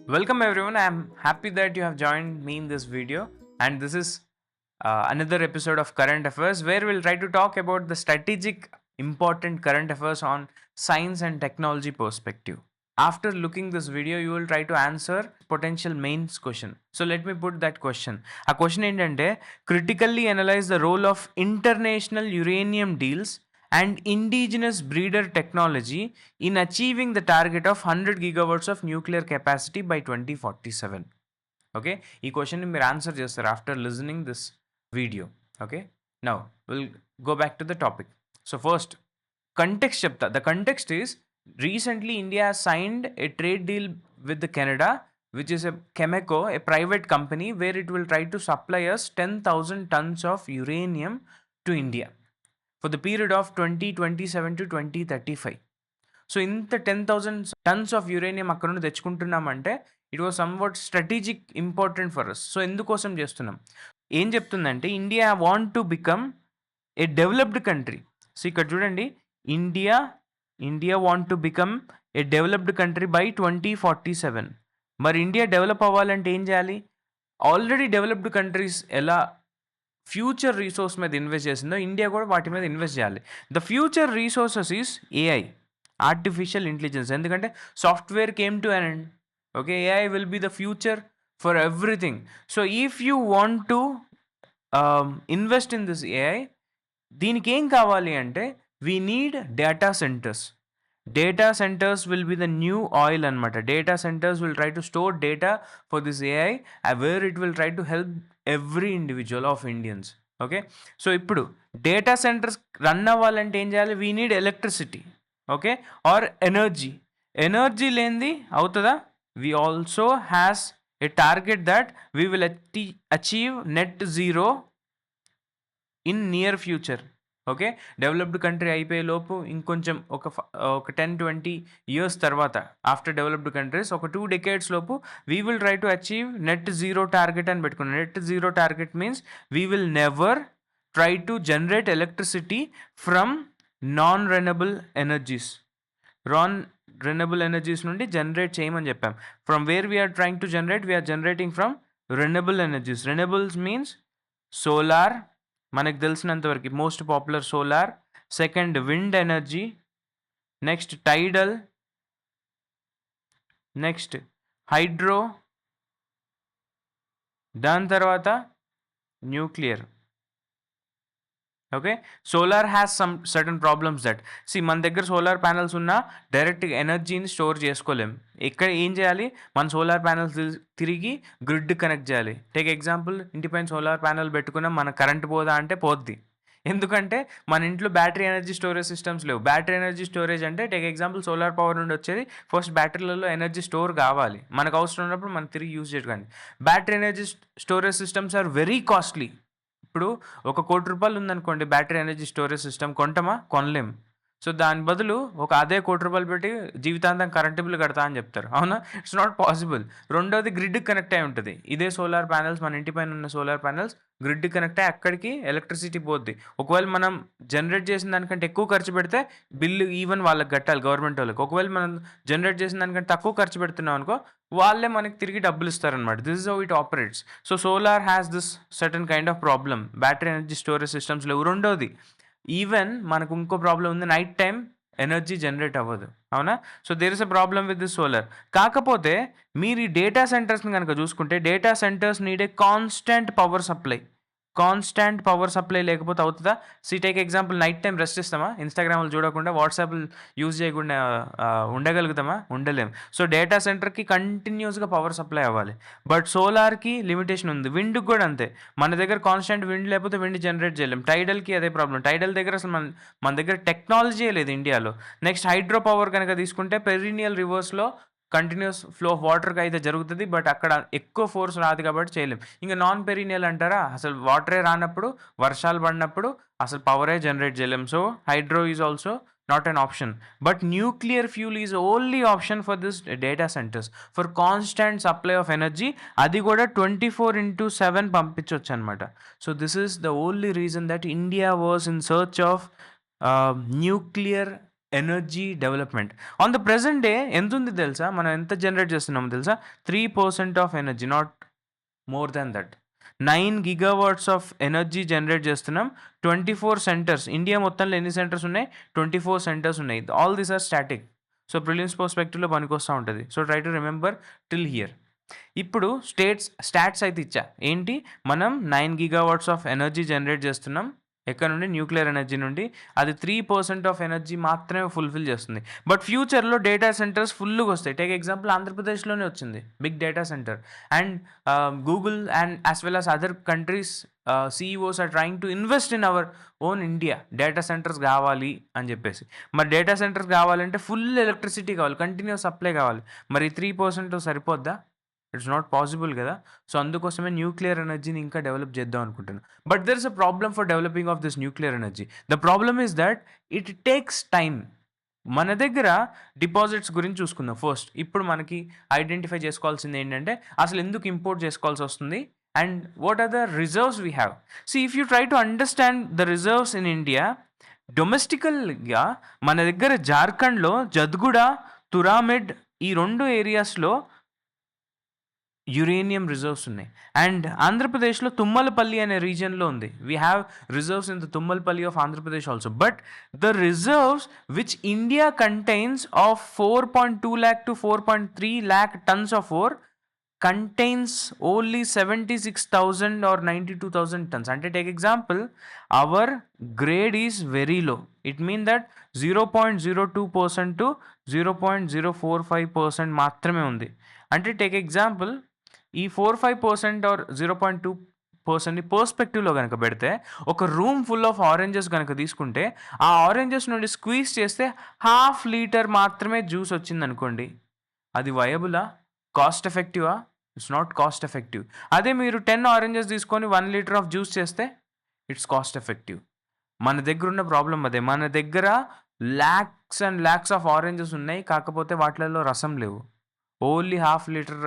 Welcome everyone. I'm happy that you have joined me in this video, and this is another episode of Current Affairs where we'll try to talk about the strategic important current affairs on science and technology perspective. After looking this video, you will try to answer potential mains question. So let me put that question. A question ఏంటంటే critically analyze the role of international uranium deals and indigenous breeder technology in achieving the target of 100 gigawatts of nuclear capacity by 2047. Okay, ఈ క్వశ్చన్ని మీరు answer చేస్తారు after listening this video. Okay, now will go back to the topic. So first context చెప్తా. The context is recently India has signed a trade deal with the Canada, which is a Chemeco, a private company, where it will try to supply us 10,000 tons of uranium to India for the period of 2027 to 2035. So ఇంత 10,000 tons of uranium అక్కడ నుండి తెచ్చుకుంటున్నామంటే it was somewhat strategic important for us. So ఎందుకోసం చేస్తున్నాం, ఏం చెప్తుందంటే India want to become a developed country. So ఇక్కడ చూడండి, India want to become a developed country by 2047. మరి ఇండియా డెవలప్ అవ్వాలంటే ఏం చేయాలి? ఆల్రెడీ డెవలప్డ్ కంట్రీస్ ఎలా ఫ్యూచర్ రీసోర్స్ మీద ఇన్వెస్ట్ చేసిందో ఇండియా కూడా వాటి మీద ఇన్వెస్ట్ చేయాలి. The future resources is AI, artificial intelligence. ఎందుకంటే software came to an end. Okay, AI will be the future for everything. So if you want to invest in this AI, దీనికి ఏం కావాలి అంటే we need data centres. Data centres will be the new oil అనమాట. Data centres will try to store data for this AI, where it will try to help every individual of Indians. Okay, so ఇప్పుడు data centres run అవ్వాలంటే ఏం చేయాలి? We need electricity, okay, or energy. Energy లేనిది అవుతుందా? We also has a target that we will achieve net zero in near future. Okay, developed country అయిపోయే లోపు ఇంకొంచెం ఒక 10-20 ఇయర్స్ తర్వాత, ఆఫ్టర్ డెవలప్డ్ కంట్రీస్ ఒక 2 decades లోపు we will try to achieve net zero target అని పెట్టుకున్నాం. Net zero target means we will never try to generate electricity from non renewable energies. Renewable energies నుండి జనరేట్ చేయమని చెప్పాం. From where we're trying to generate, we're generating from renewable energies. Renewables means solar, మనకు తెలిసినంతవరకు most popular solar, second wind energy, next tidal, next hydro, దాని తర్వాత nuclear. Okay, solar has some certain problems that మన దగ్గర solar panels ఉన్నా డైరెక్ట్గా ఎనర్జీని store చేసుకోలేం. ఇక్కడ ఏం చేయాలి? మన సోలార్ ప్యానల్స్ తిరిగి గ్రిడ్ కనెక్ట్ చేయాలి. టేక్ ఎగ్జాంపుల్, ఇంటిపైన సోలార్ ప్యానల్ పెట్టుకున్నా మన కరెంట్ పోదా అంటే పోద్ది. ఎందుకంటే మన ఇంట్లో బ్యాటరీ ఎనర్జీ స్టోరేజ్ సిస్టమ్స్ లేవు. బ్యాటరీ ఎనర్జీ స్టోరేజ్ అంటే టేక్ ఎగ్జాంపుల్ సోలార్ పవర్ నుండి వచ్చేది ఫస్ట్ బ్యాటరీలలో ఎనర్జీ స్టోర్ కావాలి. మనకు అవసరం ఉన్నప్పుడు మనం తిరిగి యూజ్ చేయకండి. Battery energy storage systems are very costly. ఇప్పుడు ₹1,00,00,000 ఉందనుకోండి, బ్యాటరీ ఎనర్జీ స్టోరేజ్ సిస్టమ్ కొంటామా? కొనలేం. సో దాని బదులు అదే ₹1,00,00,000 పెట్టి జీవితాంతం కరెంటు బిల్లు కడతా అని చెప్తారు. అవునా? It's not possible. రెండోది గ్రిడ్కి కనెక్ట్ అయి ఉంటుంది. ఇదే సోలార్ ప్యానల్స్, మన ఇంటి పైన ఉన్న సోలార్ ప్యానల్స్ గ్రిడ్ కనెక్ట్ అయ్యి అక్కడికి ఎలక్ట్రిసిటీ పోద్ది. ఒకవేళ మనం జనరేట్ చేసిన దానికంటే ఎక్కువ ఖర్చు పెడితే బిల్లు ఈవెన్ వాళ్ళకి కట్టాలి, గవర్నమెంట్ వాళ్ళకి. ఒకవేళ మనం జనరేట్ చేసిన దానికంటే తక్కువ ఖర్చు పెడుతున్నాం అనుకో, వాళ్ళే మనకి తిరిగి డబ్బులు ఇస్తారనమాట. This is how it operates. So solar has this certain kind of problem. Battery energy storage systems లేవు. రెండోది, ఈవెన్ మనకు ఇంకో ప్రాబ్లం ఉంది, నైట్ టైం ఎనర్జీ జనరేట్ అవ్వదు. అవునా? So there is a problem with this solar. కాకపోతే మీరు ఈ డేటా సెంటర్స్ని కనుక చూసుకుంటే, data centres need a constant power supply. Constant power supply లేకపోతే అవుతుందా? Take example, night time rest ఇస్తామా? ఇన్స్టాగ్రామ్లు చూడకుండా, వాట్సాప్ యూజ్ చేయకుండా ఉండగలుగుతామా? ఉండలేం. సో డేటా సెంటర్కి కంటిన్యూస్గా పవర్ సప్లై అవ్వాలి. బట్ సోలార్కి లిమిటేషన్ ఉంది. విండ్కి కూడా అంతే. మన దగ్గర కాన్స్టాంట్ విండ్ లేకపోతే విండ్ జనరేట్ చేయలేం. టైడల్కి అదే ప్రాబ్లం. టైడల్ దగ్గర అసలు మన దగ్గర టెక్నాలజీ లేదు ఇండియాలో. నెక్స్ట్ హైడ్రో పవర్ కనుక తీసుకుంటే, పెరినియల్ రివర్స్లో కంటిన్యూస్ ఫ్లో ఆఫ్ వాటర్కి అయితే జరుగుతుంది, బట్ అక్కడ ఎక్కువ ఫోర్స్ రాదు కాబట్టి చేయలేం. ఇంకా నాన్ పెరినియల్ అంటారా? అసలు వాటరే రానప్పుడు, వర్షాలు పడినప్పుడు అసలు పవరే జనరేట్ చేయలేం. So hydro is also not an option. But nuclear fuel is only option for this data centres for constant supply of energy. అది కూడా 24/7 పంపించవచ్చు అనమాట. So this is the only reason that India was in search of nuclear energy development. On the present day ఎంతుంది తెలుసా? మనం ఎంత generate చేస్తున్నామో తెలుసా? 3% of energy, not more than that. 9 gigawatts of energy generate చేస్తున్నాం. 24 సెంటర్స్, ఇండియా మొత్తంలో ఎన్ని centres ఉన్నాయి? 24 సెంటర్స్ ఉన్నాయి. All these are static. So prelims పర్స్పెక్టివ్లో పనికొస్తూ ఉంటుంది. So try to remember till here. ఇప్పుడు స్టాట్స్ అయితే ఇచ్చా. ఏంటి? మనం 9 గిగావాట్స్ ఆఫ్ ఎనర్జీ జనరేట్ చేస్తున్నాం. ఎక్కడ నుండి? న్యూక్లియర్ ఎనర్జీ నుండి. అది 3% ఆఫ్ ఎనర్జీ మాత్రమే ఫుల్ఫిల్ చేస్తుంది. బట్ ఫ్యూచర్లో డేటా సెంటర్స్ ఫుల్గా వస్తాయి. టేక్ ఎగ్జాంపుల్, ఆంధ్రప్రదేశ్లోనే వచ్చింది big data centre. And Google and as well as other countries CEOs are trying to invest in our own India. Data centres కావాలి అని చెప్పేసి. మరి డేటా సెంటర్స్ కావాలంటే ఫుల్ ఎలక్ట్రిసిటీ కావాలి, కంటిన్యూస్ సప్లై కావాలి. మరి 3% సరిపోద్దా? ఇట్స్ నాట్ పాసిబుల్ కదా. సో అందుకోసమే న్యూక్లియర్ ఎనర్జీని ఇంకా డెవలప్ చేద్దాం అనుకుంటున్నాను. But there is a problem for developing of this nuclear energy. The problem is that it takes time. మన దగ్గర డిపాజిట్స్ గురించి చూసుకుందాం ఫస్ట్. ఇప్పుడు మనకి ఐడెంటిఫై చేసుకోవాల్సింది ఏంటంటే అసలు ఎందుకు ఇంపోర్ట్ చేసుకోవాల్సి వస్తుంది and what are the reserves we have. So if you try to understand the reserves in India, డొమెస్టికల్గా మన దగ్గర జార్ఖండ్లో జద్గుడ, తురామెడ్ ఈ 2 ఏరియాస్లో యురేనియం రిజర్వ్స్ ఉన్నాయి. అండ్ ఆంధ్రప్రదేశ్లో తుమ్మలపల్లి అనే రీజియన్లో ఉంది. We have reserves in the Tummalapalli of Andhra Pradesh also. But the reserves which India contains of 4.2 lakh to 4.3 lakh tons of ore contains only 76,000 or 92,000 tons. అంటే take example, our grade is very low. It mean that 0.02% to 0.045% మాత్రమే ఉంది. అంటే take example, ఈ 4-5% are 0.2%ని పర్స్పెక్టివ్లో కనుక పెడితే, ఒక room full of oranges కనుక తీసుకుంటే, ఆ ఆరెంజెస్ నుండి స్క్వీజ్ చేస్తే 1/2 లీటర్ మాత్రమే జ్యూస్ వచ్చింది అనుకోండి. అది వయబులా? కాస్ట్ ఎఫెక్టివా? It's not cost effective. అదే మీరు 10 ఆరెంజెస్ తీసుకొని 1 లీటర్ ఆఫ్ జ్యూస్ చేస్తే ఇట్స్ కాస్ట్ ఎఫెక్టివ్. మన దగ్గర ఉన్న ప్రాబ్లం అదే. మన దగ్గర lakhs and lakhs of oranges ఉన్నాయి, కాకపోతే వాటిలలో రసం లేవు. ఓన్లీ 1/2 లీటర్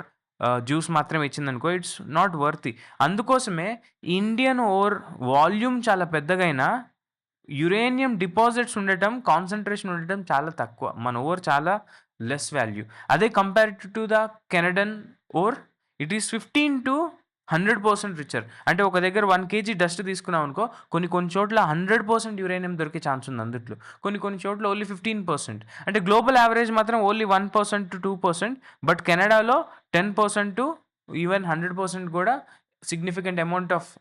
జ్యూస్ మాత్రమే ఇచ్చిందనుకో, ఇట్స్ నాట్ వర్తీ. అందుకోసమే ఇండియన్ ఓర్ వాల్యూమ్ చాలా పెద్దగైనా యురేనియం డిపాజిట్స్ ఉండటం, కాన్సన్ట్రేషన్ ఉండటం చాలా తక్కువ. మన ఓర్ చాలా లెస్ వాల్యూ. అదే compared to the Canadian ore, it is 15 to 100% richer. అంటే ఒక దగ్గర 1 kg డస్ట్ తీసుకున్నాం అనుకో, కొన్ని చోట్ల 100% యురేనియం దొరికే ఛాన్స్ ఉంది అందుట్లో. కొన్ని చోట్ల ఓన్లీ 15%. అంటే గ్లోబల్ యావరేజ్ మాత్రం ఓన్లీ 1% to 2%. బట్ కెనడాలో 10% to ఈవెన్ 100% కూడా సిగ్నిఫికెంట్ అమౌంట్ ఆఫ్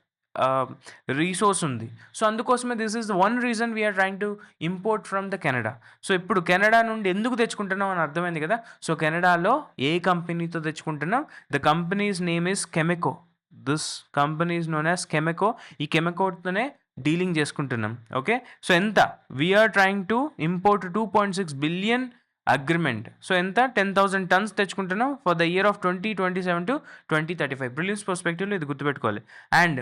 రీసోర్స్ ఉంది. సో అందుకోసమే this is one reason we're trying to import from the Canada. సో ఇప్పుడు కెనడా నుండి ఎందుకు తెచ్చుకుంటున్నాం అని అర్థమైంది కదా. సో కెనడాలో ఏ కంపెనీతో తెచ్చుకుంటున్నాం? The company's name is Cameco. This company is known as Cameco. ఈ కెమెకోతోనే డీలింగ్ చేసుకుంటున్నాం. ఓకే, సో ఎంత? We're trying to import 2.6 billion agreement. So ఎంత? 10,000 tons తెచ్చుకుంటున్నాం for the year of 2027 to 2035. Prelims పర్స్పెక్టివ్లో ఇది గుర్తుపెట్టుకోవాలి. And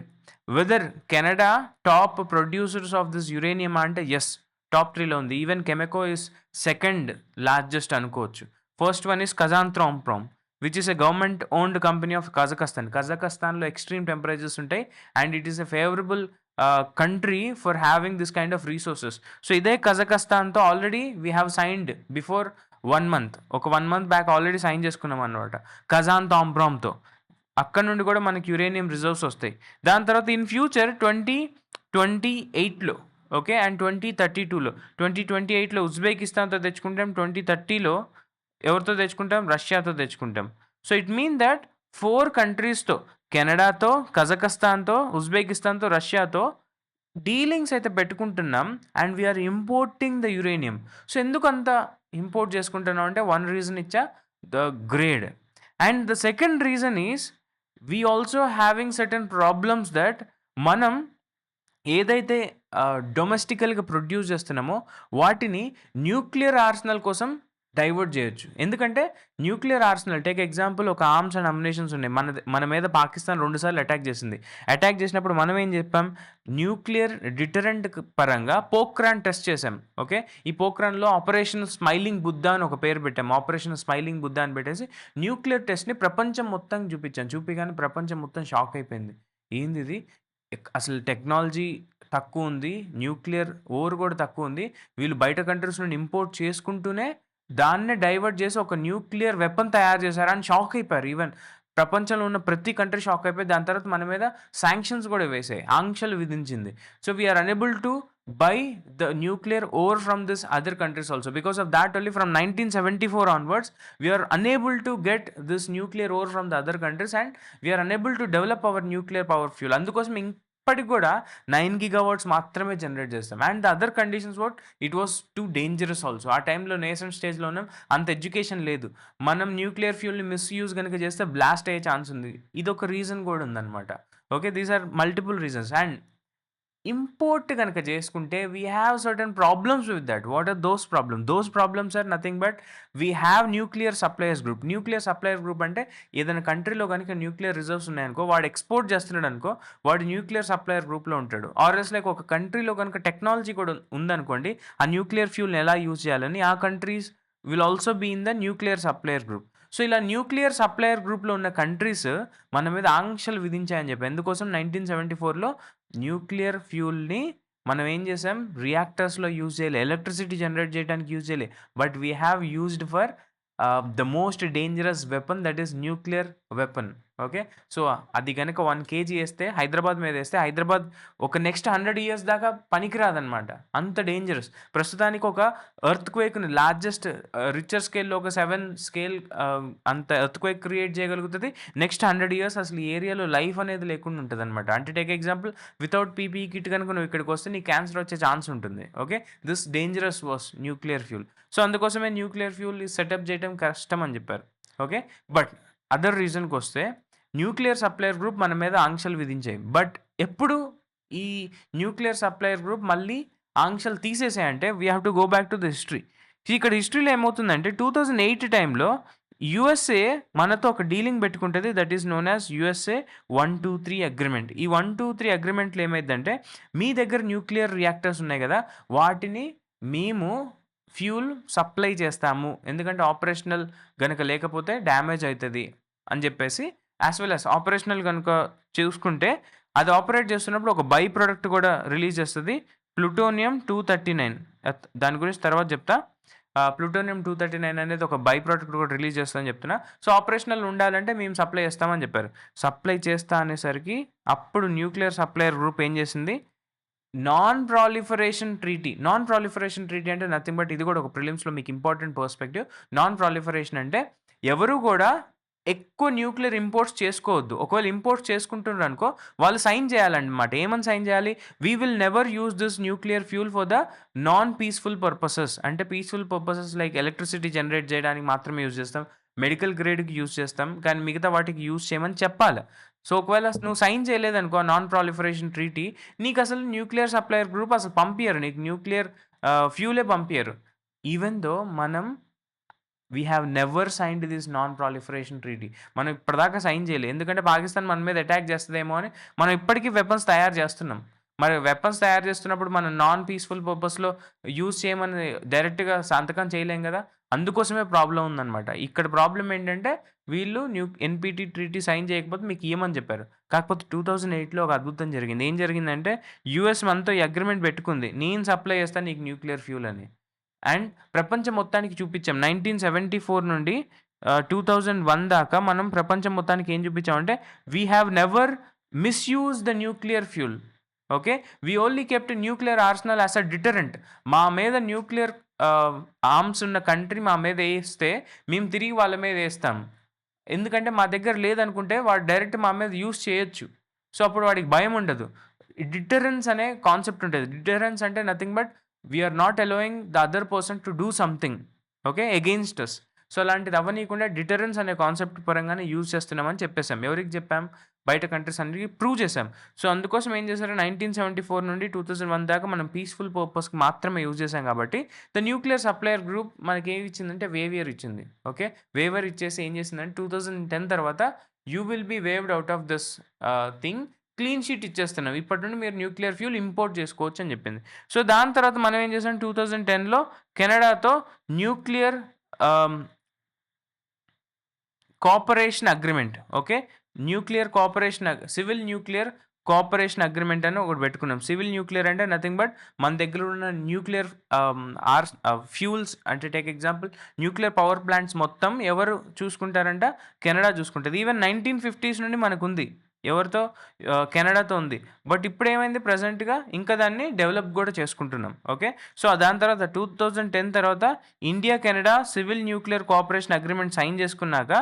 whether Canada top producers of this uranium అంటే ఎస్, టాప్ 3లో ఉంది. Even Cameco is second largest అనుకోవచ్చు. First one is Kazatomprom, which is a government owned company of Kazakhstan. కజకస్తాన్లో extreme temperatures ఉంటాయి and it is a favourable country for having this kind of resources. So ఇదే కజకస్తాన్తో already we have signed before 1 month, ఒక 1 month back already sign చేసుకున్నాం అనమాట కజాన్థ్రాంప్రామ్తో. అక్కడ నుండి కూడా మనకి యురేనియం రిజర్వ్స్ వస్తాయి. దాని తర్వాత ఇన్ ఫ్యూచర్ 2028లో, ఓకే, అండ్ 2032లో, 2028లో ఉజ్బెకిస్తాన్తో తెచ్చుకుంటాం, 2030లో ఎవరితో తెచ్చుకుంటాం? రష్యాతో తెచ్చుకుంటాం. సో ఇట్ మీన్ దట్ 4 కంట్రీస్తో, కెనడాతో, కజకస్తాన్తో, ఉజ్బెకిస్తాన్తో, రష్యాతో డీలింగ్స్ అయితే పెట్టుకుంటున్నాం and we're importing the uranium. So ఎందుకు అంత ఇంపోర్ట్ చేసుకుంటున్నాం అంటే వన్ రీజన్ ఇచ్చా, the grade. And the second reason is we also having certain problems that మనం ఏదైతే డొమెస్టికల్గా ప్రొడ్యూస్ చేస్తున్నామో వాటిని న్యూక్లియర్ ఆర్సనల్ కోసం డైవర్ట్ చేయొచ్చు. ఎందుకంటే న్యూక్లియర్ ఆర్సనల్, టేక్ ఎగ్జాంపుల్, ఒక ఆర్మ్స్ అండ్ అమ్యునేషన్స్ ఉన్నాయి. మన మీద పాకిస్తాన్ 2 సార్లు అటాక్ చేసింది. అటాక్ చేసినప్పుడు మనం ఏం చెప్పాం? న్యూక్లియర్ డిటరెంట్ పరంగా పోక్రాన్ టెస్ట్ చేసాం. ఓకే, ఈ పోక్రాన్లో ఆపరేషన్ స్మైలింగ్ బుద్ధ అని ఒక పేరు పెట్టాం. ఆపరేషన్ స్మైలింగ్ బుద్ధ అని పెట్టేసి న్యూక్లియర్ టెస్ట్ని ప్రపంచం మొత్తం చూపించాను. చూపిగానే ప్రపంచం మొత్తం షాక్ అయిపోయింది. ఏంది ఇది? అసలు టెక్నాలజీ తక్కువ ఉంది, న్యూక్లియర్ ఓర్ కూడా తక్కువ ఉంది, వీళ్ళు బయట కంట్రీస్ నుండి ఇంపోర్ట్ చేసుకుంటూనే దాన్నే డైవర్ట్ చేసి ఒక న్యూక్లియర్ వెపన్ తయారు చేశారు అని షాక్ అయిపోయారు. ఈవెన్ ప్రపంచంలో ఉన్న ప్రతి కంట్రీ షాక్ అయిపోయి దాని తర్వాత మన మీద శాంక్షన్స్ కూడా వేసాయి, ఆంక్షలు విధించింది. So we're unable to buy the nuclear ore from this other countries also. Because of that only, from 1974 onwards, we are unable to get this nuclear ore from the other countries, and we are unable to develop our nuclear power fuel. అందుకోసం ఇప్పటికి కూడా 9 gigawatts మాత్రమే generate చేస్తాం. And the other conditions what, it was too dangerous also. ఆ టైంలో nation స్టేజ్లో ఉన్నాం, అంత ఎడ్యుకేషన్ లేదు, మనం న్యూక్లియర్ ఫ్యూల్ని మిస్యూజ్ కనుక చేస్తే బ్లాస్ట్ అయ్యే ఛాన్స్ ఉంది. ఇదొక రీజన్ కూడా ఉందన్నమాట. Okay, these are multiple reasons. And import కనుక చేసుకుంటే we have certain problems with that. What are those problems? Those problems are nothing but we have nuclear suppliers group. Nuclear supplier group అంటే ఏదైనా కంట్రీలో కనుక nuclear reserves ఉన్నాయనుకో, వాడు export చేస్తున్నాడు అనుకో, వాడు న్యూక్లియర్ సప్లయర్ గ్రూప్లో ఉంటాడు. ఆర్ఎస్ లైక్ ఒక కంట్రీలో కనుక టెక్నాలజీ కూడా ఉందనుకోండి, ఆ న్యూక్లియర్ ఫ్యూల్ని ఎలా యూజ్ చేయాలని, ఆ countries will also be in the nuclear supplier group. So ఇలా న్యూక్లియర్ సప్లయర్ గ్రూప్లో ఉన్న కంట్రీస్ మన మీద ఆంక్షలు విధించాయని చెప్పి. ఎందుకోసం 1974లో న్యూక్లియర్ ఫ్యూల్ని మనం ఏం చేసాం, రియాక్టర్స్లో యూజ్ చేయలే, ఎలక్ట్రిసిటీ జనరేట్ చేయడానికి యూజ్ చేయలే, but we have used for the most dangerous weapon, that is nuclear weapon. Okay, so అది కనుక 1 kg వేస్తే, హైదరాబాద్ మీద వేస్తే, హైదరాబాద్ ఒక నెక్స్ట్ 100 years దాకా పనికిరాదనమాట, అంత డేంజరస్. ప్రస్తుతానికి ఒక ఎర్త్ క్వేక్ని లార్జెస్ట్ రిచర్ స్కేల్లో ఒక 7 స్కేల్ అంత ఎర్త్ క్వేక్ క్రియేట్ చేయగలుగుతుంది. నెక్స్ట్ 100 years అసలు ఈ ఏరియాలో లైఫ్ అనేది లేకుండా ఉంటుంది అనమాట. అంటే take example, without PP kit కనుక నువ్వు ఇక్కడికి వస్తే నీకు క్యాన్సర్ వచ్చే ఛాన్స్ ఉంటుంది. Okay, this dangerous was nuclear fuel. So అందుకోసమే న్యూక్లియర్ ఫ్యూల్ సెటప్ చేయడం కష్టం అని చెప్పారు. ఓకే, బట్ అదర్ రీజన్కి వస్తే, న్యూక్లియర్ సప్లయర్ గ్రూప్ మన మీద ఆంక్షలు విధించాయి. బట్ ఎప్పుడు ఈ న్యూక్లియర్ సప్లయర్ గ్రూప్ మళ్ళీ ఆంక్షలు తీసేసాయంటే, we have to go back to the history. ఇక్కడ హిస్టరీలో ఏమవుతుందంటే, 2008 టైంలో యుఎస్ఏ మనతో ఒక డీలింగ్ పెట్టుకుంటుంది, that is known as USA 123 agreement. ఈ 123 అగ్రిమెంట్లో ఏమైందంటే, మీ దగ్గర న్యూక్లియర్ రియాక్టర్స్ ఉన్నాయి కదా, వాటిని మేము ఫ్యూల్ సప్లై చేస్తాము, ఎందుకంటే ఆపరేషనల్ కనుక లేకపోతే డ్యామేజ్ అవుతుంది అని చెప్పేసి, యాజ్ వెల్ యాజ్ ఆపరేషనల్ కనుక చూసుకుంటే అది ఆపరేట్ చేస్తున్నప్పుడు ఒక బై ప్రోడక్ట్ కూడా రిలీజ్ చేస్తుంది, ప్లూటోనియం 239. దాని గురించి తర్వాత చెప్తా. ప్లూటోనియం 239 అనేది ఒక బై ప్రోడక్ట్ కూడా రిలీజ్ చేస్తుందని చెప్తున్నా. సో ఆపరేషనల్ ఉండాలంటే మేము సప్లై చేస్తామని చెప్పారు. సప్లై చేస్తా అనేసరికి అప్పుడు న్యూక్లియర్ సప్లయర్ గ్రూప్ ఏం చేసింది, non proliferation treaty. Non proliferation treaty అంటే నథింగ్ బట్, ఇది కూడా ఒక ప్రిలిమ్స్లో మీకు ఇంపార్టెంట్ పర్స్పెక్టివ్. నాన్ ప్రాలిఫరేషన్ అంటే ఎవరు కూడా ఎక్కువ న్యూక్లియర్ ఇంపోర్ట్స్ చేసుకోవద్దు. ఒకవేళ ఇంపోర్ట్స్ చేసుకుంటున్నారు అనుకో, వాళ్ళు సైన్ చేయాలన్నమాట. ఏమని సైన్ చేయాలి, we will never use this nuclear fuel for the non peaceful purposes. అంటే peaceful purposes like electricity generate చేయడానికి మాత్రమే యూజ్ చేస్తాం, మెడికల్ గ్రేడ్కి యూజ్ చేస్తాం, కానీ మిగతా వాటికి యూజ్ చేయమని చెప్పాలి. సో ఒకవేళ నువ్వు సైన్ చేయలేదనుకో నాన్ ప్రాలిఫరేషన్ ట్రీటీ, నీకు అసలు న్యూక్లియర్ సప్లయర్ గ్రూప్ అసలు పంపించరు, నీకు న్యూక్లియర్ ఫ్యూలే పంపించరు. ఈవెన్ దో మనం we have never signed this non proliferation treaty. మనం ఇప్పటిదాకా సైన్ చేయలేదు, ఎందుకంటే పాకిస్తాన్ మన మీద అటాక్ చేస్తుందేమో అని మనం ఇప్పటికీ వెపన్స్ తయారు చేస్తున్నాం. మరి వెపన్స్ తయారు చేస్తున్నప్పుడు మనం నాన్ పీస్ఫుల్ పర్పస్లో యూజ్ చేయమని డైరెక్ట్గా సంతకం చేయలేం కదా, అందుకోసమే ప్రాబ్లం ఉందన్నమాట. ఇక్కడ ప్రాబ్లం ఏంటంటే, వీళ్ళు ఎన్పిటి ట్రీటీ సైన్ చేయకపోతే మీకు ఏమని చెప్పారు. కాకపోతే 2008లో ఒక అద్భుతం జరిగింది. ఏం జరిగిందంటే, యుఎస్ మనతో ఈ అగ్రిమెంట్ పెట్టుకుంది, నేను సప్లై చేస్తాను నీకు న్యూక్లియర్ ఫ్యూల్ అని. అండ్ ప్రపంచం మొత్తానికి చూపించాం. 1974 నుండి 2001 దాకా మనం ప్రపంచం మొత్తానికి ఏం చూపించామంటే, we have never misuse the nuclear fuel. Okay, we only kept nuclear arsenal as a deterrent. మా మీద న్యూక్లియర్ ఆర్మ్స్ ఉన్న కంట్రీ మా మీద వేస్తే మేము తిరిగి వాళ్ళ మీద వేస్తాం, ఎందుకంటే మా దగ్గర లేదనుకుంటే వాడు డైరెక్ట్ మా మీద యూజ్ చేయొచ్చు. సో అప్పుడు వాడికి భయం ఉండదు. డిటరెన్స్ అనే కాన్సెప్ట్ ఉంటుంది. డిటరెన్స్ అంటే nothing but, we're not allowing the other person to do something okay against us. So అలాంటిది అవ్వనీయకుండా డిటరెన్స్ అనే కాన్సెప్ట్ పరంగానే యూజ్ చేస్తున్నామని చెప్పేసాం. ఎవరికి చెప్పాం, బయట కంట్రీస్ అన్నిటికీ ప్రూవ్ చేసాం. సో అందుకోసం ఏం చేశారు, 1974 నుండి 2001 దాకా మనం పీస్ఫుల్ పర్పస్కి మాత్రమే యూజ్ చేసాం. కాబట్టి ద న్యూక్లియర్ సప్లయర్ గ్రూప్ మనకి ఏమి ఇచ్చిందంటే వేవియర్ ఇచ్చింది. ఓకే, వేవర్ ఇచ్చేసి ఏం చేసిందంటే 2010 తర్వాత you will be waved out of this thing, clean sheet ఇచ్చేస్తున్నాం, ఇప్పటి నుండి మీరు న్యూక్లియర్ ఫ్యూల్ ఇంపోర్ట్ చేసుకోవచ్చు అని చెప్పింది. సో దాని తర్వాత మనం ఏం చేసాం, 2010లో కెనడాతో nuclear cooperation agreement, okay nuclear cooperation, civil nuclear cooperation agreement అని ఒకటి పెట్టుకున్నాం. సివిల్ న్యూక్లియర్ అంటే నథింగ్ బట్ మన దగ్గర ఉన్న న్యూక్లియర్ ఫ్యూల్స్ అంటే take example nuclear power plants మొత్తం ఎవరు చూసుకుంటారంట? కెనడా చూసుకుంటుంది. ఈవెన్ 1950s నుండి మనకుంది. ఎవరితో? కెనడాతో ఉంది. బట్ ఇప్పుడు ఏమైంది ప్రెజెంట్గా ఇంకా దాన్ని డెవలప్ కూడా చేసుకుంటున్నాం. ఓకే, సో దాని తర్వాత 2010 తర్వాత India Canada civil nuclear cooperation agreement sign చేసుకున్నాక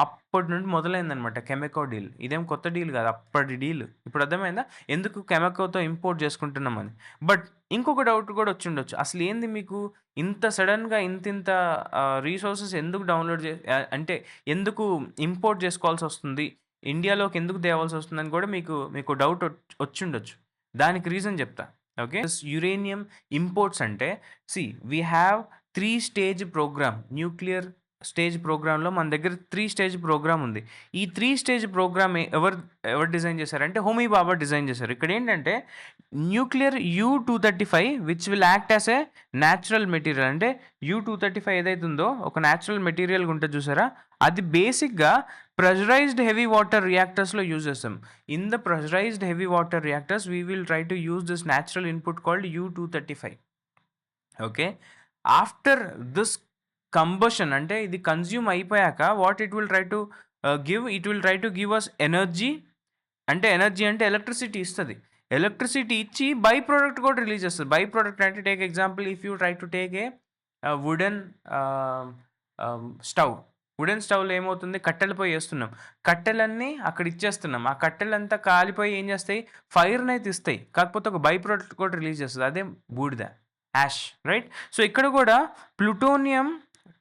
అప్పటి నుండి మొదలైందనమాట కెమెకో డీల్. ఇదేం కొత్త డీల్ కాదు, అప్పటి డీల్. ఇప్పుడు అర్థమైందా ఎందుకు కెమెకోతో ఇంపోర్ట్ చేసుకుంటున్నామని? బట్ ఇంకొక డౌట్ కూడా వచ్చి ఉండొచ్చు, అసలు ఏంది మీకు ఇంత సడన్గా ఇంత రీసోర్సెస్ ఎందుకు డౌన్లోడ్ అంటే ఎందుకు ఇంపోర్ట్ చేసుకోవాల్సి వస్తుంది, ఇండియాలోకి ఎందుకు తేవాల్సి వస్తుందని కూడా మీకు డౌట్ వచ్చి ఉండొచ్చు. దానికి రీజన్ చెప్తా. ఓకే, యురేనియం ఇంపోర్ట్స్ అంటే we have 3 stage programme. Nuclear stage ప్రోగ్రాంలో మన దగ్గర 3 స్టేజ్ ప్రోగ్రామ్ ఉంది. ఈ 3 స్టేజ్ ప్రోగ్రామ్ ఎవరు డిజైన్ చేశారంటే హోమీ భాభా డిజైన్ చేశారు. ఇక్కడ ఏంటంటే nuclear U-235 which will act as a natural material. అంటే U-235 ఏదైతే ఉందో ఒక న్యాచురల్ మెటీరియల్గా ఉంటుంది చూసారా, అది బేసిక్గా ప్రెషరైజ్డ్ హెవీ వాటర్ రియాక్టర్స్లో యూజ్ చేస్తాం. In the pressurised heavy water reactors we will try to use this natural input called U-235. Okay, after this combustion అంటే ఇది కన్జ్యూమ్ అయిపోయాక what it will try to give us energy. అంటే energy అంటే electricity ఇస్తుంది. Electricity ఇచ్చి byproduct కూడా release చేస్తుంది. Byproduct అంటే take example if you try to take a wooden stove. Wooden స్టవ్లో ఏమవుతుంది, కట్టెలు పోయి వేస్తున్నాం, కట్టెలన్నీ అక్కడ ఇచ్చేస్తున్నాం. ఆ కట్టెలంతా కాలిపోయి ఏం చేస్తాయి, ఫైర్ని అయితే ఇస్తాయి, కాకపోతే ఒక బై ప్రోడక్ట్ కూడా రిలీజ్ చేస్తుంది, అదే బూడిద, యాష్. రైట్, సో ఇక్కడ కూడా plutonium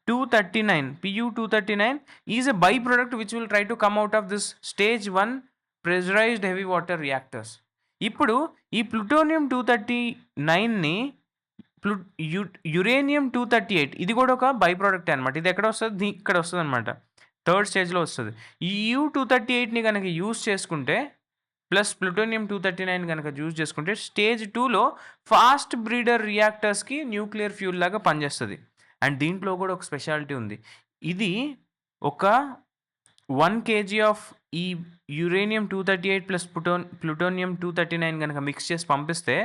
239 Pu-239 is a byproduct which will try to come out of this stage 1 pressurized heavy water reactors. ఇప్పుడు ఈ ప్లూటోనియం 239ని యురేనియం 238 ఇది కూడా ఒక బై ప్రోడక్ట్ అనమాట. ఇది ఎక్కడ వస్తుంది, ఇక్కడ వస్తుంది అనమాట, 3rd స్టేజ్లో వస్తుంది. ఈ U-238ని కనుక యూజ్ చేసుకుంటే ప్లస్ ప్లూటోనియం 239 కనుక యూజ్ చేసుకుంటే స్టేజ్ 2లో ఫాస్ట్ బ్రీడర్ రియాక్టర్స్కి న్యూక్లియర్ ఫ్యూల్ లాగా పనిచేస్తుంది. అండ్ దీంట్లో కూడా ఒక స్పెషాలిటీ ఉంది. ఇది ఒక 1 kg ఆఫ్ ఈ యురేనియం 238 ప్లస్ ప్లూటోనియం 239 కనుక మిక్స్ చేసి పంపిస్తే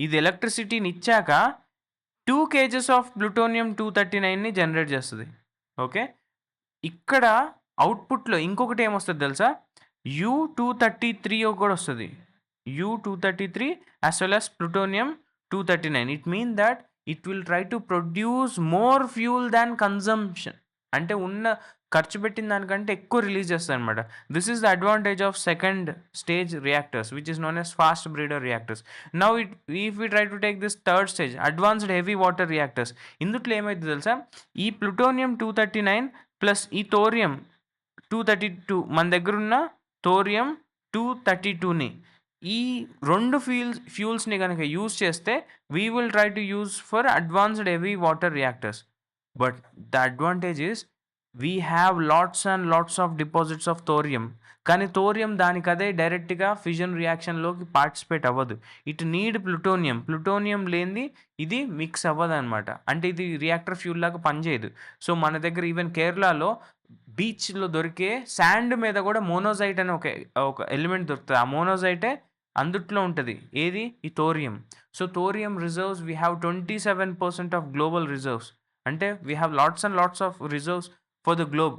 ఇది ఎలక్ట్రిసిటీని ఇచ్చాక 2 kg ఆఫ్ ప్లూటోనియం 239ని జనరేట్ చేస్తుంది. ఓకే, ఇక్కడ అవుట్పుట్లో ఇంకొకటి ఏమొస్తుంది తెలుసా, U-233 కూడా వస్తుంది. U-233 as well as plutonium 239. It mean that it will try to produce more fuel than consumption. అంటే ఉన్న ఖర్చు పెట్టిన దానికంటే ఎక్కువ రిలీజ్ చేస్తుంది అనమాట. This is the advantage of second stage reactors which is known as fast breeder reactors. Now if we try to take this 3rd stage advanced heavy water reactors, ఇందుట్లో ఏమైంది తెలుసా, ఈ ప్లూటోనియం 239 ప్లస్ ఈ thorium 232 మన దగ్గర ఉన్న thorium 232ని ఈ 2 ఫ్యూల్స్ని కనుక యూజ్ చేస్తే we will try to use for advanced heavy water reactors. But the advantage is we have lots and lots of deposits of thorium. కానీ థోరియం దానికదే డైరెక్ట్గా ఫిజన్ రియాక్షన్లోకి పార్టిసిపేట్ అవ్వదు. ఇట్ నీడ్ ప్లూటోనియం లేనిది ఇది mix అవ్వదు అనమాట. అంటే ఇది రియాక్టర్ ఫ్యూల్ లాగా పనిచేయదు. సో మన దగ్గర ఈవెన్ కేరళలో బీచ్లో దొరికే శాండ్ మీద కూడా మోనోజైట్ అని ఒక ఎలిమెంట్ దొరుకుతుంది. ఆ మోనోజైటే అందుట్లో ఉంటుంది. ఏది, ఈ thorium. So thorium reserves we have 27% of global reserves. అంటే we have lots and lots of reserves for the globe.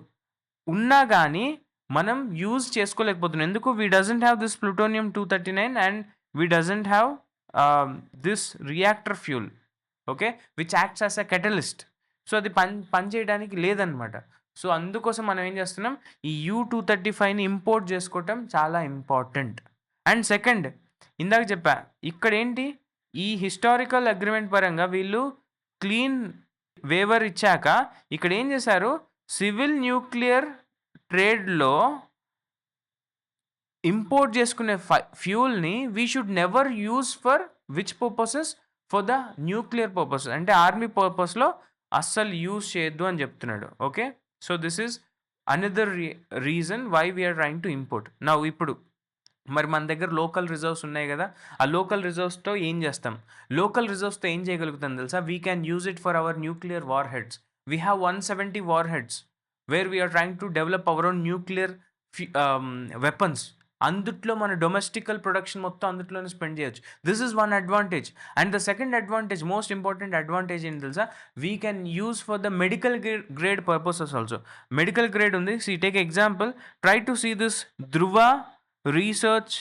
ఉన్నా కానీ మనం యూజ్ చేసుకోలేకపోతున్నాం. ఎందుకు, we doesn't have this plutonium 239 and we doesn't have this reactor fuel, okay, which acts as a catalyst. So అది పని చేయడానికి లేదనమాట. సో అందుకోసం మనం ఏం చేస్తున్నాం, ఈ U-235ని ఇంపోర్ట్ చేసుకోవటం చాలా ఇంపార్టెంట్. అండ్ సెకండ్, ఇందాక చెప్పా, ఇక్కడ ఏంటి, ఈ హిస్టారికల్ అగ్రిమెంట్ పరంగా వీళ్ళు క్లీన్ వేవర్ ఇచ్చాక ఇక్కడ ఏం చేశారు, సివిల్ న్యూక్లియర్ ట్రేడ్లో ఇంపోర్ట్ చేసుకునే ఫ్యూల్ని we should never use for which purposes, for the nuclear purpose. అంటే ఆర్మీ పర్పస్లో అస్సలు యూజ్ చేయొద్దు అని చెప్తున్నాడు. Okay, so this is another reason why we're trying to import. నా ఇప్పుడు మరి మన దగ్గర లోకల్ రిజర్వ్స్ ఉన్నాయి కదా, ఆ లోకల్ రిజర్వ్స్తో ఏం చేస్తాం, లోకల్ రిజర్వ్స్తో ఏం చేయగలుగుతాం తెలుసా, we can use it for our nuclear warheads. We have 170 warheads where we're trying to develop our own nuclear weapons. అందుట్లో మన డొమెస్టికల్ ప్రొడక్షన్ మొత్తం అందుట్లోనే స్పెండ్ చేయొచ్చు. This is one advantage. And the second advantage, most important advantage ఏంటి తెలుసా? We can use for the medical grade purposes also. Medical grade ఉంది. See take example, try to see this Dhruva research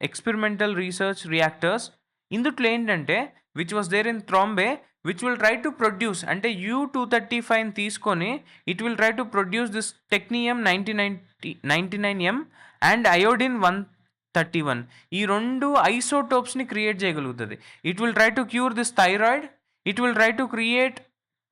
experimental research reactors. ఇందుట్లో ఏంటంటే which was there in Trombay, which will try to produce, అంటే U-235 తీసుకొని it will try to produce this టెక్నియం 99M and iodine 131. ఈ రెండు ఐసోటోప్స్ని create చేయగలుగుతుంది. It will try to cure this thyroid. It will try to create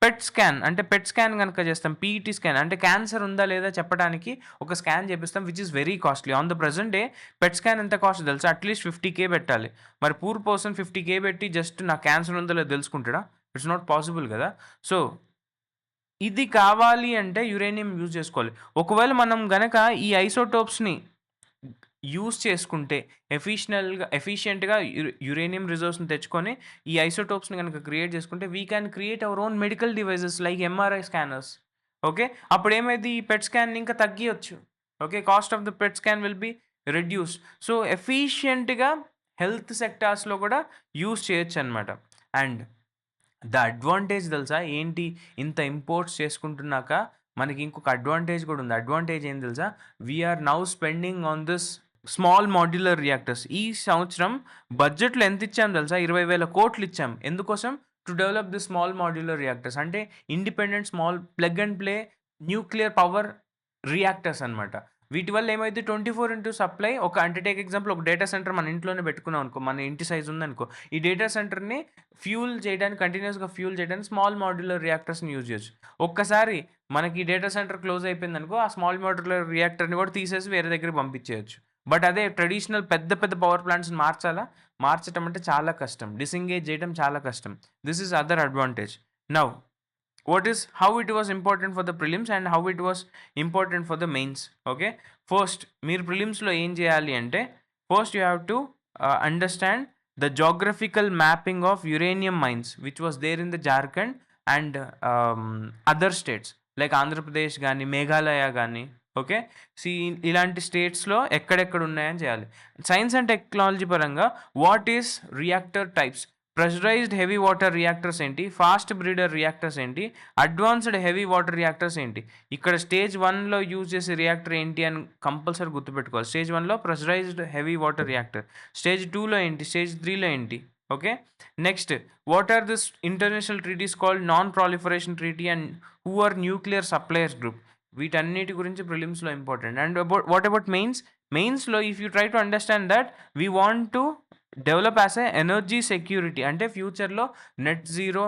PET scan, అంటే PET scan కనుక చేస్తాం, పీఈటీ స్కాన్ అంటే క్యాన్సర్ ఉందా లేదా చెప్పడానికి ఒక స్కాన్ చేపిస్తాం, which is very costly. On the present day PET scan ఎంత కాస్ట్ తెలుసా? అట్లీస్ట్ 50K పెట్టాలి. మరి పూర్ పర్సన్ 50K పెట్టి జస్ట్ నా క్యాన్సర్ ఉందో లేదో తెలుసుకుంటాడా? ఇట్స్ నాట్ పాసిబుల్ కదా. సో ఇది కావాలి అంటే యురేనియం యూజ్ చేసుకోవాలి. ఒకవేళ మనం గనక ఈ ఐసోటోప్స్ని యూజ్ చేసుకుంటే ఎఫిషియెంట్గా యురేనియం రిజర్వ్స్ని తెచ్చుకొని ఈ ఐసోటోప్స్ని కనుక క్రియేట్ చేసుకుంటే we can create our own medical devices like MRI scanners. Okay, అప్పుడు ఏమైంది, ఈ పెట్ స్కాన్ ఇంకా తగ్గియచ్చు. Okay, cost of the PET scan will be reduce. So ఎఫిషియెంట్గా హెల్త్ సెక్టార్స్లో కూడా యూజ్ చేయొచ్చు అనమాట. అండ్ ద అడ్వాంటేజ్ తెలుసా ఏంటి? ఇంత ఇంపోర్ట్స్ చేసుకుంటున్నాక మనకి ఇంకొక అడ్వాంటేజ్ కూడా ఉంది. అడ్వాంటేజ్ ఏం తెలుసా? We're now spending on this small modular reactors. ఈ సంవత్సరం బడ్జెట్లో ఎంత ఇచ్చాం తెలుసా? 20,000 కోట్లు ఇచ్చాం. ఎందుకోసం? To develop the small modular reactors, అంటే independent small plug and play nuclear power reactors అనమాట. వీటి వల్ల ఏమైతే 24x సప్లై, అంటే టేక్ ఎగ్జాంపుల్, ఒక డేటా సెంటర్ మన ఇంట్లోనే పెట్టుకున్నాం అనుకో, మన ఇంటి సైజ్ ఉందనుకో, ఈ డేటా సెంటర్ని ఫ్యూల్ చేయడానికి, కంటిన్యూస్గా ఫ్యూల్ చేయడానికి స్మాల్ మాడ్యులర్ రియాక్టర్స్ని యూజ్ చేయొచ్చు. ఒక్కసారి మనకి డేటా సెంటర్ క్లోజ్ అయిపోయింది అనుకో, ఆ స్మాల్ మాడ్యులర్ రియాక్టర్ని కూడా తీసేసి వేరే దగ్గరికి పంపించేయచ్చు. బట్ అదే ట్రెడిషనల్ పెద్ద పెద్ద పవర్ ప్లాంట్స్ని మార్చడం అంటే చాలా కష్టం, డిసెంగేజ్ చేయడం చాలా కష్టం. This is other advantage. Now how it was important for the prelims and how it was important for the mains. Okay, first మీరు ప్రిలిమ్స్లో ఏం చేయాలి అంటే, first you have to understand the geographical mapping of uranium mines which was there in the Jharkhand and other states like Andhra Pradesh కానీ మేఘాలయ కానీ. Okay, ఇలాంటి స్టేట్స్లో ఎక్కడెక్కడ ఉన్నాయని చేయాలి. సైన్స్ అండ్ టెక్నాలజీ పరంగా what is reactor types, pressurised heavy water reactors ఏంటి, fast breeder reactors ఏంటి, అడ్వాన్స్డ్ హెవీ వాటర్ రియాక్టర్స్ ఏంటి. ఇక్కడ స్టేజ్ 1లో యూజ్ చేసే రియాక్టర్ ఏంటి అని కంపల్సరీ గుర్తుపెట్టుకోవాలి. స్టేజ్ 1లో pressurised heavy water reactor, stage 2లో ఏంటి, స్టేజ్ 3లో ఏంటి. Okay, next what are this international treaties called non proliferation treaty and who are nuclear suppliers group. వీటన్నిటి గురించి ప్రిలిమ్స్లో ఇంపార్టెంట్. అండ్ వాట్ అబౌట్ మెయిన్స్లో if you try to understand that we want to develop as a energy security, అంటే ఫ్యూచర్లో net zero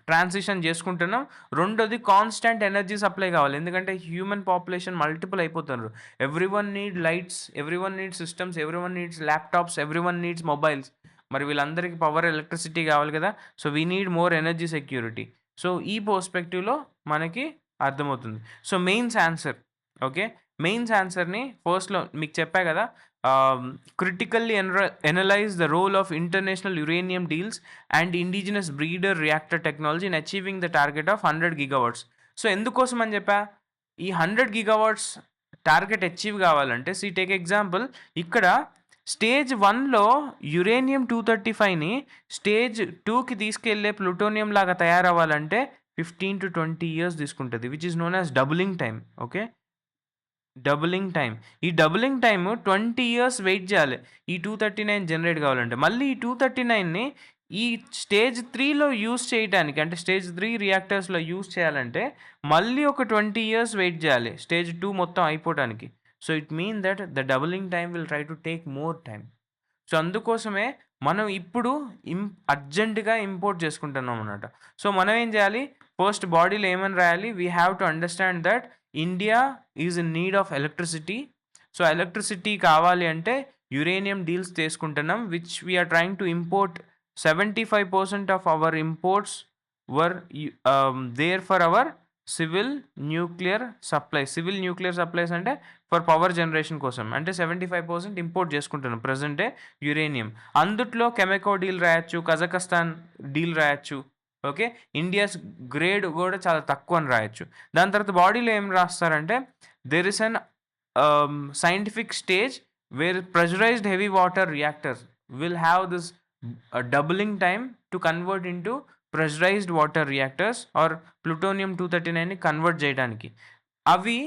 transition చేసుకుంటున్నాం. రెండోది constant energy supply కావాలి, ఎందుకంటే హ్యూమన్ పాపులేషన్ మల్టిపుల్ అయిపోతున్నారు. Everyone need lights, everyone needs systems, everyone needs laptops, everyone needs mobiles. మరి వీళ్ళందరికీ power, electricity కావాలి కదా. So we need more energy security. So ఈ పర్స్పెక్టివ్లో మనకి అర్థమవుతుంది. So mains answer, okay, mains ఆన్సర్ని ఫస్ట్లో మీకు చెప్పా కదా, critically analyze the role of international uranium deals and indigenous breeder reactor technology in achieving the target of 100 gigawatts. So ఎందుకోసం అని చెప్పా, ఈ 100 gigawatts టార్గెట్ అచీవ్ కావాలంటే, టేక్ ఎగ్జాంపుల్, ఇక్కడ స్టేజ్ 1లో uranium-235ని స్టేజ్ 2కి తీసుకెళ్లే ప్లూటోనియం లాగా తయారవ్వాలంటే 15 to 20 years తీసుకుంటుంది, which is known as doubling time. Okay, doubling time. ఈ డబులింగ్ టైము 20 years వెయిట్ చేయాలి ఈ 239 జనరేట్ కావాలంటే. మళ్ళీ ఈ 239ని ఈ స్టేజ్ 3లో యూస్ చేయడానికి, అంటే స్టేజ్ 3 రియాక్టర్స్లో యూస్ చేయాలంటే మళ్ళీ ఒక 20 years వెయిట్ చేయాలి స్టేజ్ 2 మొత్తం అయిపోవడానికి. So it mean that the doubling time will try to take more time. So అందుకోసమే మనం ఇప్పుడు అర్జెంటుగా ఇంపోర్ట్ చేసుకుంటున్నాం అన్నమాట. సో మనం ఏం చేయాలి, ఫస్ట్ బాడీలో ఏమని రాయాలి, we have to understand that India is in need of electricity. So electricity కావాలి అంటే యురేనియం డీల్స్ తీసుకుంటున్నాం, which we're trying to import. 75% of our imports were there for our civil nuclear supplies. Civil nuclear supplies అంటే for power generation కోసం, అంటే 75% import చేసుకుంటున్నాం ప్రజెంటే uranium. అందుట్లో Cameco deal రాయొచ్చు, Kazakhstan deal రాయొచ్చు. ఓకే, ఇండియాస్ గ్రేడ్ కూడా చాలా తక్కువ అని రాయొచ్చు. దాని తర్వాత బాడీలో ఏం రాస్తారంటే, there is an scientific stage where pressurized heavy water reactors will have this doubling time to convert into pressurized water reactors or plutonium 239 ని కన్వర్ట్ చేయడానికి. అవి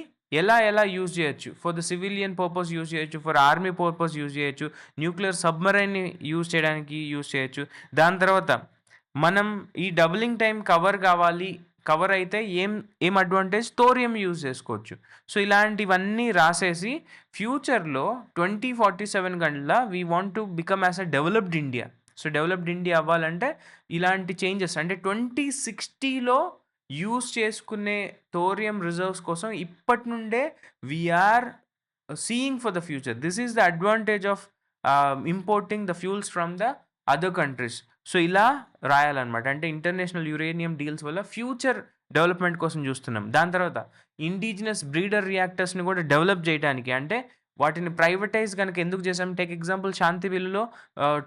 ఎలా యూజ్ చేయొచ్చు, for the civilian purpose use చేయొచ్చు, ఫర్ ఆర్మీ పర్పస్ యూజ్ చేయొచ్చు, nuclear సబ్మరైన్ని use చేయడానికి use చేయొచ్చు. దాని తర్వాత మనం ఈ డబులింగ్ టైం కవర్ అయితే ఏం అడ్వాంటేజ్, థోరియం యూజ్ చేసుకోవచ్చు. సో ఇలాంటివన్నీ రాసేసి ఫ్యూచర్లో 2047 గంటల we want to become as a developed India. So developed India అవ్వాలంటే ఇలాంటి చేంజెస్, అంటే 2060లో యూజ్ చేసుకునే థోరియం రిజర్వ్స్ కోసం ఇప్పటి నుండే we're seeing for the future. This is the advantage of importing the fuels from the other countries. So ఇలా రాయాలన్నమాట. అంటే ఇంటర్నేషనల్ యురేనియం డీల్స్ వల్ల ఫ్యూచర్ డెవలప్మెంట్ కోసం చూస్తున్నాం. దాని తర్వాత ఇండిజినస్ బ్రీడర్ రియాక్టర్స్ని కూడా డెవలప్ చేయడానికి, అంటే వాటిని ప్రైవేటైజ్ కనుక ఎందుకు చేసాం, టేక్ ఎగ్జాంపుల్ శాంతివిల్లులో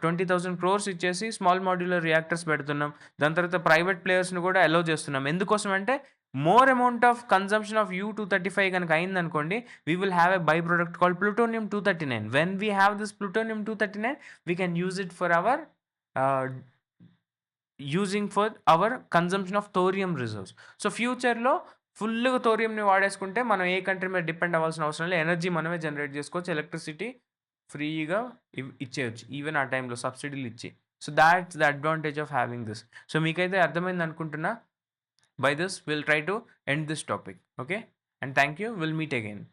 20,000 crores ఇచ్చేసి స్మాల్ మాడ్యులర్ రియాక్టర్స్ పెడుతున్నాం. దాని తర్వాత ప్రైవేట్ ప్లేయర్స్ని కూడా అలౌ చేస్తున్నాం. ఎందుకోసం అంటే more amount of consumption of U-235 కనుక అయిందనుకోండి, we will have a by product called plutonium 239. When we have this plutonium 239, we can use it for hour using for hour consumption of thorium reserves. So ఫ్యూచర్లో ఫుల్గా థోరియంని వాడేసుకుంటే మనం ఏ country మీద depend అవ్వాల్సిన అవసరం లేదు. Energy మనమే జనరేట్ చేసుకోవచ్చు, electricity ఫ్రీగా ఇచ్చేయచ్చు, ఈవెన్ ఆ టైంలో సబ్సిడీలు ఇచ్చి. So that's the advantage of having this. So మీకైతే అర్థమైంది అనుకుంటున్నా. By this will try to end this topic. Okay, and thank you. Will meet again.